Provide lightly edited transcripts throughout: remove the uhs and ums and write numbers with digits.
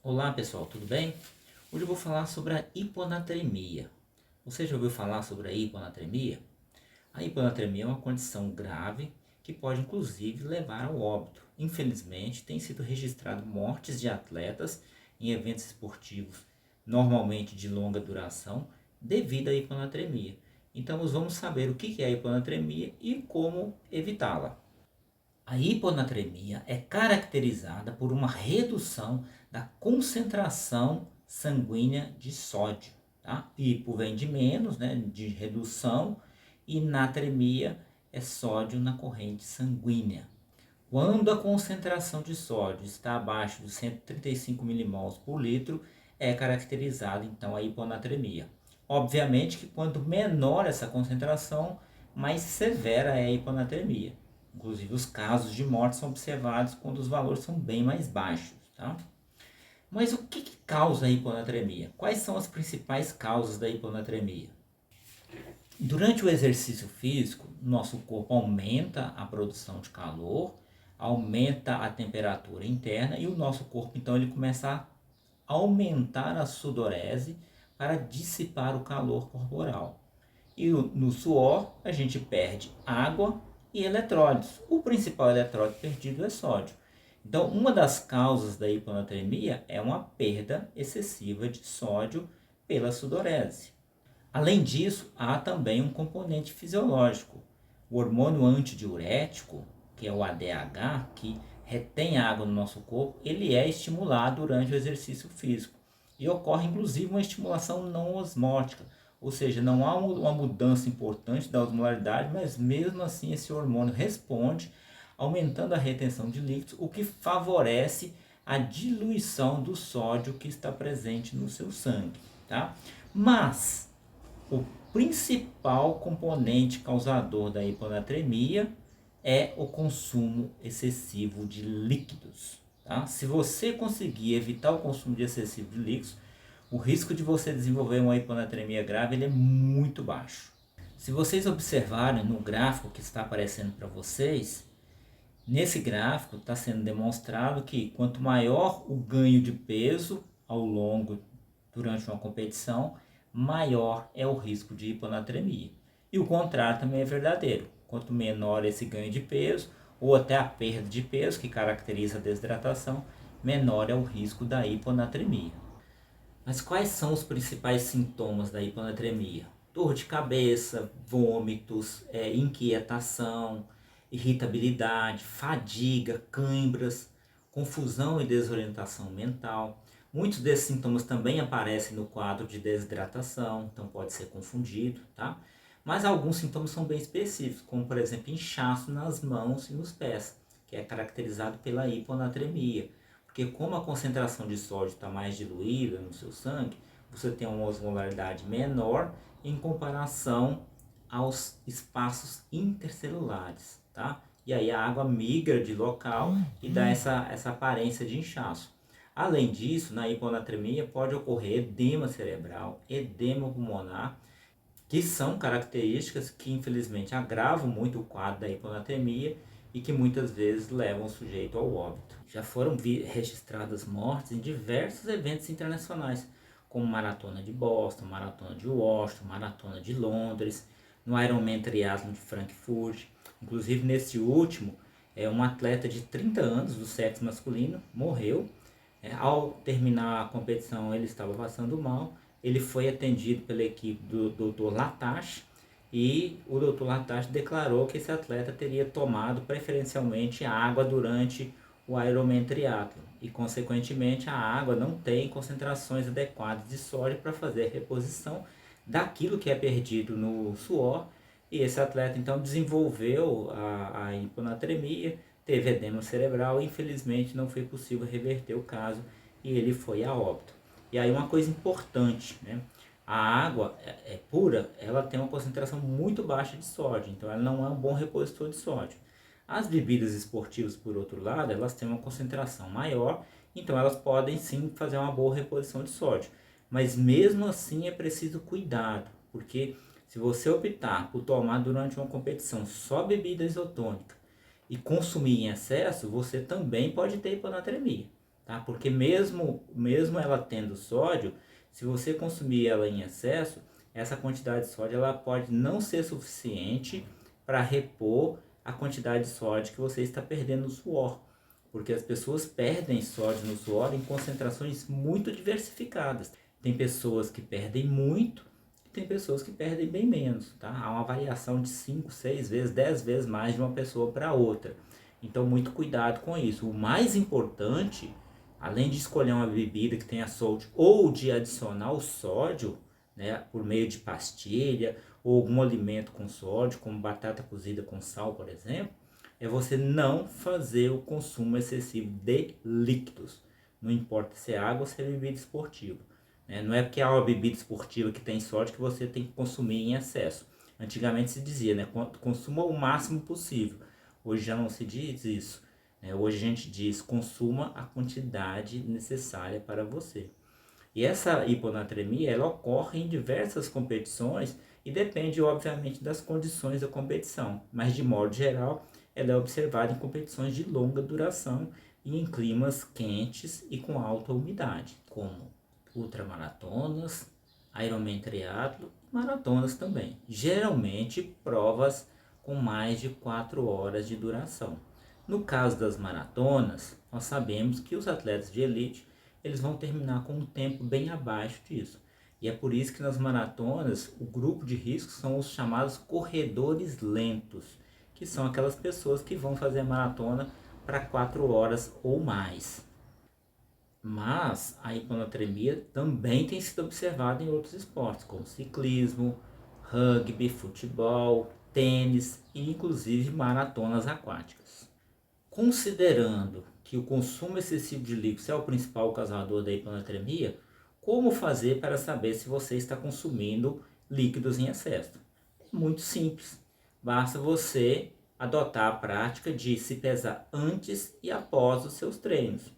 Olá pessoal, tudo bem? Hoje eu vou falar sobre a hiponatremia. Você já ouviu falar sobre a hiponatremia? A hiponatremia é uma condição grave que pode inclusive levar ao óbito. Infelizmente, tem sido registrado mortes de atletas em eventos esportivos, normalmente de longa duração, devido à hiponatremia. Então, nós vamos saber o que é a hiponatremia e como evitá-la. A hiponatremia é caracterizada por uma redução da concentração sanguínea de sódio. Tá? Hipo vem de menos, né, de redução, e natremia é sódio na corrente sanguínea. Quando a concentração de sódio está abaixo de 135 milimols por litro, é caracterizada então a hiponatremia. Obviamente que quanto menor essa concentração, mais severa é a hiponatremia. Inclusive os casos de morte são observados quando os valores são bem mais baixos. Tá? Mas o que causa a hiponatremia? Quais são as principais causas da hiponatremia? Durante o exercício físico, nosso corpo aumenta a produção de calor, aumenta a temperatura interna e o nosso corpo então ele começa a aumentar a sudorese para dissipar o calor corporal. E no suor a gente perde água e eletrólitos. O principal eletrólito perdido é sódio. Então, uma das causas da hiponatremia é uma perda excessiva de sódio pela sudorese. Além disso, há também um componente fisiológico. O hormônio antidiurético, que é o ADH, que retém água no nosso corpo, ele é estimulado durante o exercício físico. E ocorre inclusive uma estimulação não osmótica, ou seja, não há uma mudança importante da osmolaridade, mas mesmo assim esse hormônio responde, aumentando a retenção de líquidos, o que favorece a diluição do sódio que está presente no seu sangue. Tá? Mas o principal componente causador da hiponatremia é o consumo excessivo de líquidos. Tá? Se você conseguir evitar o consumo de excessivo de líquidos, o risco de você desenvolver uma hiponatremia grave ele é muito baixo. Se vocês observarem no gráfico que está aparecendo para vocês, nesse gráfico está sendo demonstrado que quanto maior o ganho de peso ao longo durante uma competição, maior é o risco de hiponatremia. E o contrário também é verdadeiro. Quanto menor esse ganho de peso, ou até a perda de peso, que caracteriza a desidratação, menor é o risco da hiponatremia. Mas quais são os principais sintomas da hiponatremia? Dor de cabeça, vômitos, inquietação, irritabilidade, fadiga, câimbras, confusão e desorientação mental. Muitos desses sintomas também aparecem no quadro de desidratação, então pode ser confundido, tá? Mas alguns sintomas são bem específicos, como por exemplo inchaço nas mãos e nos pés, que é caracterizado pela hiponatremia. Porque como a concentração de sódio está mais diluída no seu sangue, você tem uma osmolaridade menor em comparação aos espaços intercelulares, tá? E aí a água migra de local e dá essa aparência de inchaço. Além disso, na hiponatremia pode ocorrer edema cerebral, edema pulmonar, que são características que infelizmente agravam muito o quadro da hiponatremia e que muitas vezes levam o sujeito ao óbito. Já foram registradas mortes em diversos eventos internacionais, como Maratona de Boston, Maratona de Washington, Maratona de Londres, no Ironman Triathlon de Frankfurt. Inclusive nesse último, um atleta de 30 anos do sexo masculino morreu. Ao terminar a competição ele estava passando mal, ele foi atendido pela equipe do Dr. Latache e o Dr. Latache declarou que esse atleta teria tomado preferencialmente água durante o Ironman Triathlon e consequentemente a água não tem concentrações adequadas de sódio para fazer a reposição daquilo que é perdido no suor, e esse atleta então desenvolveu a hiponatremia, teve edema cerebral e infelizmente não foi possível reverter o caso e ele foi a óbito. E aí uma coisa importante, né? A água é pura, ela tem uma concentração muito baixa de sódio, então ela não é um bom repositor de sódio. As bebidas esportivas, por outro lado, elas têm uma concentração maior, então elas podem sim fazer uma boa reposição de sódio. Mas mesmo assim é preciso cuidado, porque se você optar por tomar durante uma competição só bebida isotônica e consumir em excesso, você também pode ter hiponatremia. tá? Porque mesmo ela tendo sódio, se você consumir ela em excesso, essa quantidade de sódio ela pode não ser suficiente para repor a quantidade de sódio que você está perdendo no suor. Porque as pessoas perdem sódio no suor em concentrações muito diversificadas. Tem pessoas que perdem muito e tem pessoas que perdem bem menos, tá? Há uma variação de 5, 6 vezes, 10 vezes mais de uma pessoa para outra. Então, muito cuidado com isso. O mais importante, além de escolher uma bebida que tenha sódio ou de adicionar o sódio, né, por meio de pastilha ou algum alimento com sódio, como batata cozida com sal, por exemplo, é você não fazer o consumo excessivo de líquidos. Não importa se é água ou se é bebida esportiva. Né? Não é porque há uma bebida esportiva que tem sódio que você tem que consumir em excesso. Antigamente se dizia, né, consuma o máximo possível. Hoje já não se diz isso. Né? Hoje a gente diz consuma a quantidade necessária para você. E essa hiponatremia ela ocorre em diversas competições e depende, obviamente, das condições da competição. Mas, de modo geral, ela é observada em competições de longa duração e em climas quentes e com alta umidade, como ultramaratonas, Ironman triatlo e maratonas também. Geralmente, provas com mais de 4 horas de duração. No caso das maratonas, nós sabemos que os atletas de elite eles vão terminar com um tempo bem abaixo disso. E é por isso que nas maratonas, o grupo de risco são os chamados corredores lentos, que são aquelas pessoas que vão fazer a maratona para 4 horas ou mais. Mas a hiponatremia também tem sido observada em outros esportes, como ciclismo, rugby, futebol, tênis e inclusive maratonas aquáticas. Considerando que o consumo excessivo de líquidos é o principal causador da hiponatremia, como fazer para saber se você está consumindo líquidos em excesso? É muito simples. Basta você adotar a prática de se pesar antes e após os seus treinos.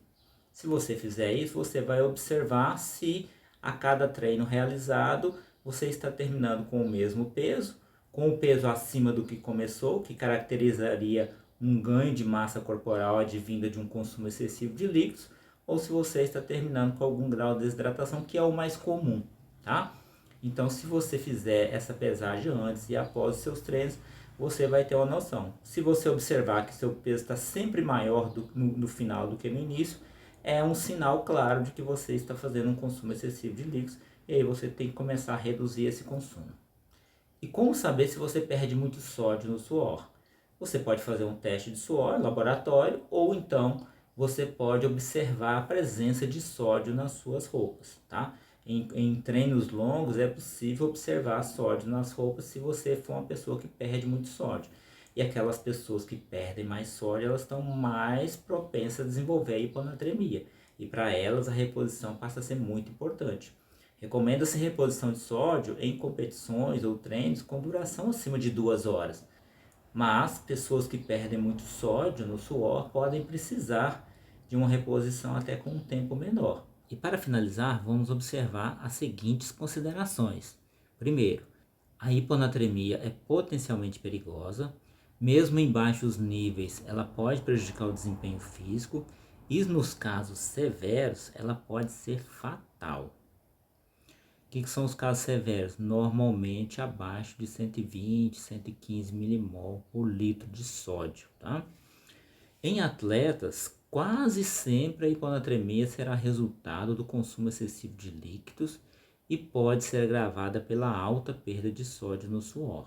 Se você fizer isso, você vai observar se a cada treino realizado você está terminando com o mesmo peso, com o peso acima do que começou, que caracterizaria um ganho de massa corporal advinda de um consumo excessivo de líquidos, ou se você está terminando com algum grau de desidratação, que é o mais comum, tá? Então, se você fizer essa pesagem antes e após os seus treinos, você vai ter uma noção. Se você observar que seu peso está sempre maior no final do que no início, é um sinal claro de que você está fazendo um consumo excessivo de líquidos e aí você tem que começar a reduzir esse consumo. E como saber se você perde muito sódio no suor? Você pode fazer um teste de suor em laboratório ou então você pode observar a presença de sódio nas suas roupas, tá? Em treinos longos é possível observar sódio nas roupas se você for uma pessoa que perde muito sódio. E aquelas pessoas que perdem mais sódio, elas estão mais propensas a desenvolver a hiponatremia. E para elas a reposição passa a ser muito importante. Recomenda-se reposição de sódio em competições ou treinos com duração acima de 2 horas. Mas pessoas que perdem muito sódio no suor podem precisar de uma reposição até com um tempo menor. E para finalizar, vamos observar as seguintes considerações. Primeiro, a hiponatremia é potencialmente perigosa. Mesmo em baixos níveis, ela pode prejudicar o desempenho físico e nos casos severos, ela pode ser fatal. O que são os casos severos? Normalmente abaixo de 120, 115 milimol por litro de sódio, tá? Em atletas, quase sempre a hiponatremia será resultado do consumo excessivo de líquidos e pode ser agravada pela alta perda de sódio no suor.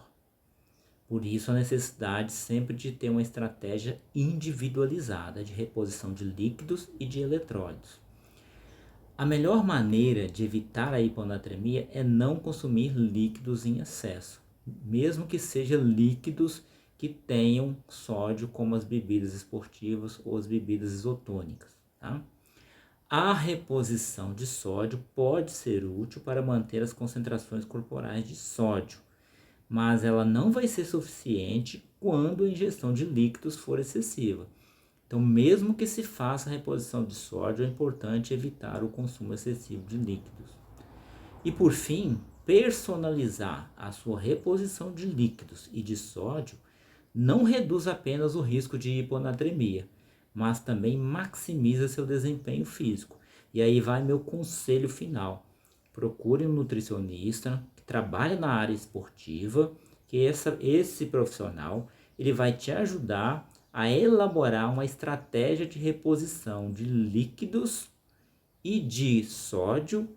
Por isso, a necessidade sempre de ter uma estratégia individualizada de reposição de líquidos e de eletrólitos. A melhor maneira de evitar a hiponatremia é não consumir líquidos em excesso, mesmo que sejam líquidos que tenham sódio, como as bebidas esportivas ou as bebidas isotônicas. Tá? A reposição de sódio pode ser útil para manter as concentrações corporais de sódio, mas ela não vai ser suficiente quando a ingestão de líquidos for excessiva. Então, mesmo que se faça a reposição de sódio, é importante evitar o consumo excessivo de líquidos. E por fim, personalizar a sua reposição de líquidos e de sódio não reduz apenas o risco de hiponatremia, mas também maximiza seu desempenho físico. E aí vai meu conselho final. Procure um nutricionista que trabalhe na área esportiva, que esse profissional ele vai te ajudar a elaborar uma estratégia de reposição de líquidos e de sódio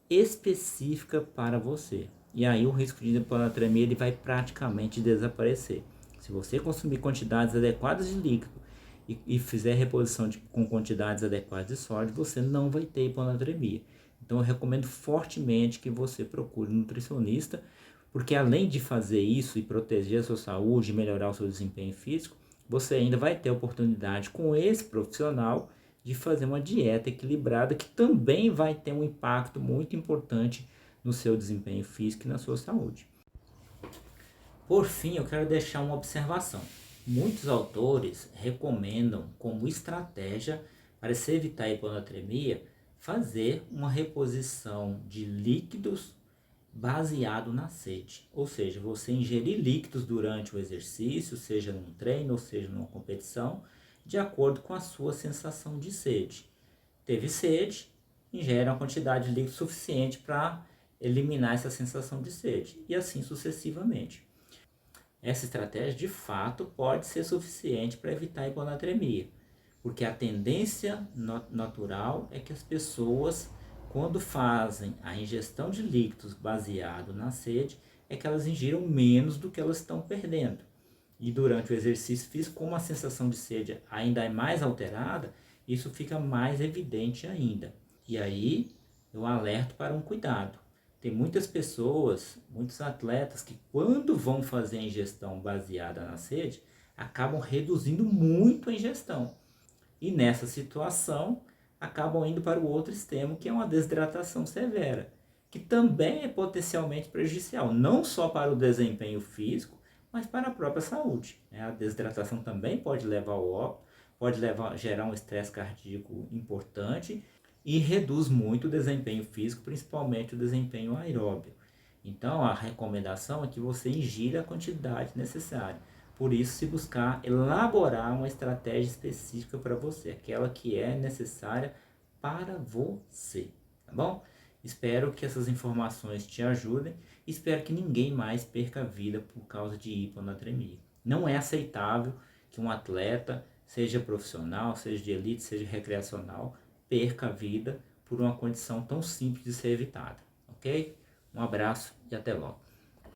específica para você. E aí o risco de hiponatremia ele vai praticamente desaparecer. Se você consumir quantidades adequadas de líquido e fizer reposição com quantidades adequadas de sódio, você não vai ter hiponatremia. Então eu recomendo fortemente que você procure um nutricionista, porque além de fazer isso e proteger a sua saúde e melhorar o seu desempenho físico, você ainda vai ter a oportunidade com esse profissional de fazer uma dieta equilibrada que também vai ter um impacto muito importante no seu desempenho físico e na sua saúde. Por fim, eu quero deixar uma observação. Muitos autores recomendam como estratégia para se evitar a hiponatremia fazer uma reposição de líquidos baseado na sede. Ou seja, você ingerir líquidos durante o exercício, seja num treino ou seja numa competição, de acordo com a sua sensação de sede. Teve sede, ingere uma quantidade de líquido suficiente para eliminar essa sensação de sede, e assim sucessivamente. Essa estratégia, de fato, pode ser suficiente para evitar a hiponatremia, porque a tendência natural é que as pessoas, quando fazem a ingestão de líquidos baseado na sede, é que elas ingiram menos do que elas estão perdendo. E durante o exercício físico, como a sensação de sede ainda é mais alterada, isso fica mais evidente ainda. E aí eu alerto para um cuidado. Tem muitas pessoas, muitos atletas que quando vão fazer a ingestão baseada na sede, acabam reduzindo muito a ingestão. E nessa situação, acabam indo para o outro extremo, que é uma desidratação severa, que também é potencialmente prejudicial, não só para o desempenho físico, mas para a própria saúde. A desidratação também pode levar ao óbito, pode gerar um estresse cardíaco importante e reduz muito o desempenho físico, principalmente o desempenho aeróbio. Então, a recomendação é que você ingira a quantidade necessária. Por isso, se buscar elaborar uma estratégia específica para você, aquela que é necessária para você, tá bom? Espero que essas informações te ajudem. Espero que ninguém mais perca a vida por causa de hiponatremia. Não é aceitável que um atleta, seja profissional, seja de elite, seja recreacional, perca a vida por uma condição tão simples de ser evitada, ok? Um abraço e até logo.